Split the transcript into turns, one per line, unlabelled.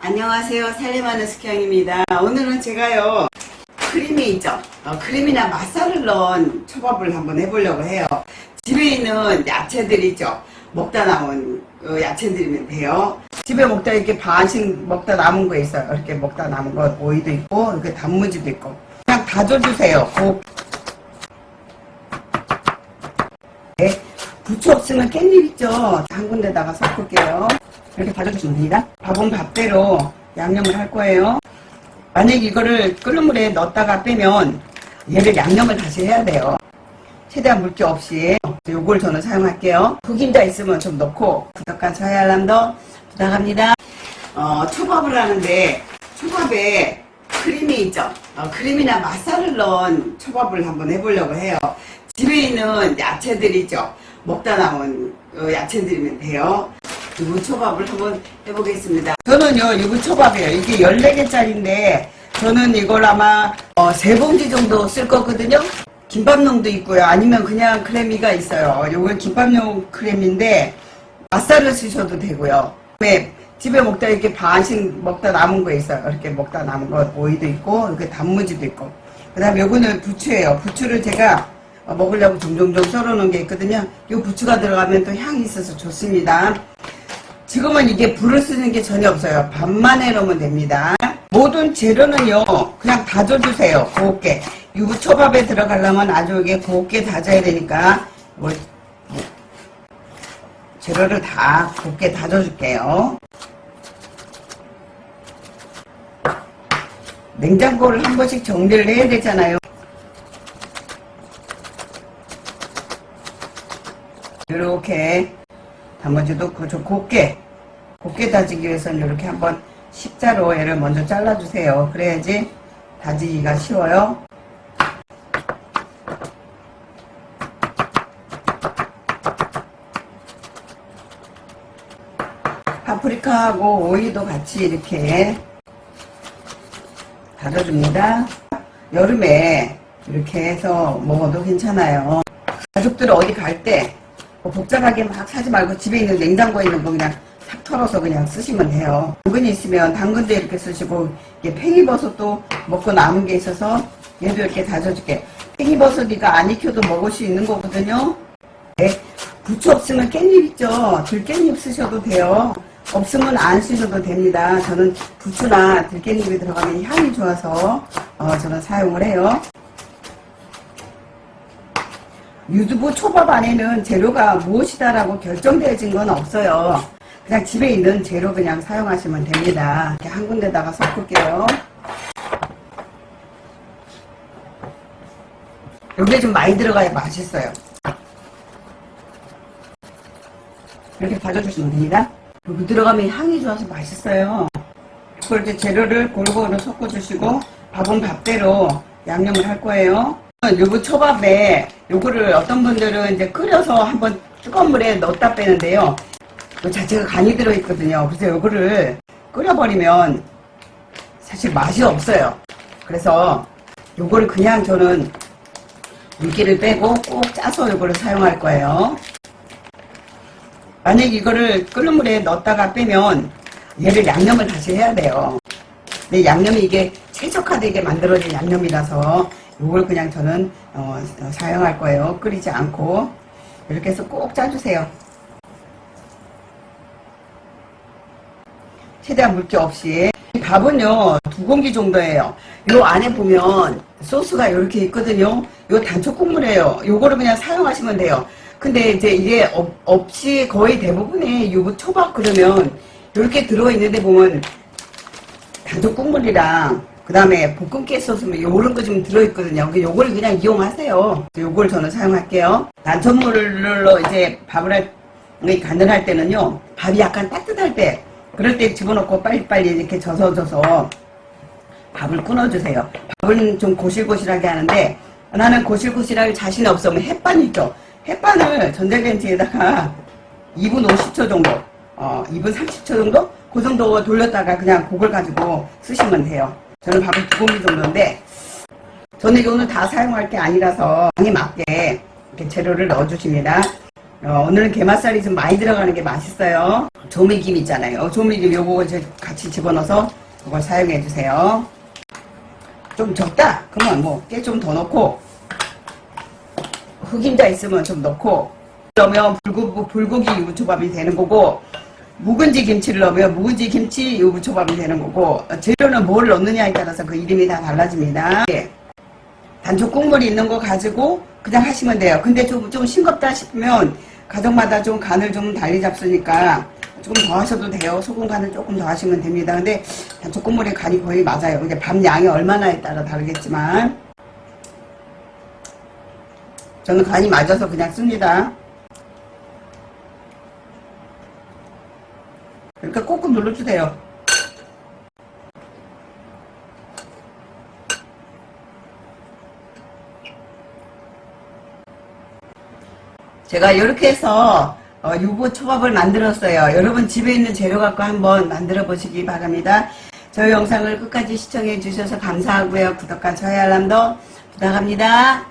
안녕하세요. 살림하는 숙향입니다. 오늘은 제가요 크림이 있죠. 크림이나 맛살을 넣은 초밥을 한번 해보려고 해요. 집에 있는 야채들 있죠. 먹다 남은 야채들이면 돼요. 집에 먹다 이렇게 반씩 먹다 남은 거 있어요. 이렇게 먹다 남은 거 오이도 있고 이렇게 단무지도 있고 그냥 다져주세요. 네. 부추 없으면 깻잎 있죠. 한 군데다가 섞을게요. 이렇게 다져주시면 됩니다. 밥은 밥대로 양념을 할 거예요. 만약에 이거를 끓는 물에 넣었다가 빼면 얘를 양념을 다시 해야 돼요. 최대한 물기 없이 요걸 저는 사용할게요. 구김자 있으면 좀 넣고 구독과 좋아요 알람도 부탁합니다. 초밥을 하는데 초밥에 크림이 있죠. 크림이나 맛살을 넣은 초밥을 한번 해보려고 해요. 집에 있는 야채들 있죠. 먹다 남은 야채들이면 돼요. 유부초밥을 한번 해보겠습니다. 저는요 유부초밥이에요. 이게 14개짜리인데 저는 이걸 아마 3봉지 정도 쓸 거거든요. 김밥용도 있고요. 아니면 그냥 크래미가 있어요. 요건 김밥용 크래미인데 맛살을 쓰셔도 되고요. 집에 먹다 이렇게 반씩 먹다 남은 거 있어요. 이렇게 먹다 남은 거 오이도 있고 이렇게 단무지도 있고 그 다음에 요거는 부추예요. 부추를 제가 먹으려고 종종종 썰어 놓은 게 있거든요. 요 부추가 들어가면 또 향이 있어서 좋습니다. 지금은 이게 불을 쓰는 게 전혀 없어요. 밥만 해놓으면 됩니다. 모든 재료는요 그냥 다져주세요. 곱게 유부초밥에 들어가려면 아주 이게 곱게 다져야 되니까 재료를 다 곱게 다져줄게요. 냉장고를 한 번씩 정리를 해야 되잖아요. 이렇게 단무지도 곱게 다지기 위해서는 이렇게 한번 십자로 얘를 먼저 잘라주세요. 그래야지 다지기가 쉬워요. 파프리카하고 오이도 같이 이렇게 다져줍니다. 여름에 이렇게 해서 먹어도 괜찮아요. 가족들 어디 갈 때 복잡하게 막 사지 말고 집에 있는 냉장고에 있는 거 그냥 탁 털어서 그냥 쓰시면 돼요. 당근이 있으면 당근도 이렇게 쓰시고 이게 팽이버섯도 먹고 남은 게 있어서 얘도 이렇게 다져줄게. 팽이버섯 이가 안 익혀도 먹을 수 있는 거거든요. 네. 부추 없으면 깻잎 있죠. 들깻잎 쓰셔도 돼요. 없으면 안 쓰셔도 됩니다. 저는 부추나 들깻잎이 들어가면 향이 좋아서 저는 사용을 해요. 유부 초밥 안에는 재료가 무엇이다라고 결정되어진 건 없어요. 그냥 집에 있는 재료 그냥 사용하시면 됩니다. 이렇게 한 군데다가 섞을게요. 여기에 좀 많이 들어가야 맛있어요. 이렇게 다져주시면 됩니다. 여기 들어가면 향이 좋아서 맛있어요. 그걸 이제 재료를 골고루 섞어주시고 밥은 밥대로 양념을 할 거예요. 유부초밥에 요거를 어떤 분들은 이제 끓여서 한번 뜨거운 물에 넣었다 빼는데요. 그 자체가 간이 들어있거든요. 그래서 요거를 끓여버리면 사실 맛이 없어요. 그래서 요거를 그냥 저는 물기를 빼고 꼭 짜서 요거를 사용할 거예요. 만약 이거를 끓는 물에 넣었다가 빼면 얘를 양념을 다시 해야 돼요. 근데 양념이 이게 최적화되게 만들어진 양념이라서 이걸 그냥 저는 사용할 거예요. 끓이지 않고 이렇게 해서 꼭 짜주세요. 최대한 물기 없이. 밥은요 2공기 정도예요. 요 안에 보면 소스가 이렇게 있거든요. 요 단초 국물이에요. 요거를 그냥 사용하시면 돼요. 근데 이제 이게 없이 거의 대부분의 유부초밥 그러면 이렇게 들어있는데 보면 단초 국물이랑 그 다음에 볶음깨 소스면 요런 거 좀 들어있거든요. 요걸 그냥 이용하세요. 요걸 저는 사용할게요. 단천물로 이제 밥을 간을 할 때는요, 밥이 약간 따뜻할 때, 그럴 때 집어넣고 빨리빨리 이렇게 져서 밥을 끊어주세요. 밥은 좀 고실고실하게 하는데, 나는 고실고실할 자신이 없으면 햇반 있죠. 햇반을 전자레인지에다가 2분 50초 정도, 2분 30초 정도? 그 정도 돌렸다가 그냥 그걸 가지고 쓰시면 돼요. 저는 밥을 2공기 정도인데 저는 이거는 다 사용할 게 아니라서 양에 맞게 이렇게 재료를 넣어주십니다. 오늘은 게맛살이 좀 많이 들어가는 게 맛있어요. 조미김 있잖아요. 조미김 요거 이제 같이 집어넣어서 그걸 사용해 주세요. 좀 적다? 그러면 뭐 깨 좀 더 넣고, 흑임자 있으면 좀 넣고, 넣으면 불고기 유부초밥이 되는 거고, 묵은지 김치를 넣으면 묵은지 김치 유부초밥이 되는 거고, 재료는 뭘 넣느냐에 따라서 그 이름이 다 달라집니다. 단초 국물이 있는 거 가지고 그냥 하시면 돼요. 근데 좀 싱겁다 싶으면 가정마다 좀 간을 좀 달리 잡수니까 조금 더 하셔도 돼요. 소금 간을 조금 더 하시면 됩니다. 근데 단초 국물의 간이 거의 맞아요. 이게 밥 양이 얼마나에 따라 다르겠지만 저는 간이 맞아서 그냥 씁니다. 그러니까 꾹꾹 눌러주세요. 제가 이렇게 해서 유부초밥을 만들었어요. 여러분 집에 있는 재료 갖고 한번 만들어 보시기 바랍니다. 저희 영상을 끝까지 시청해 주셔서 감사하고요. 구독과 좋아요 알람도 부탁합니다.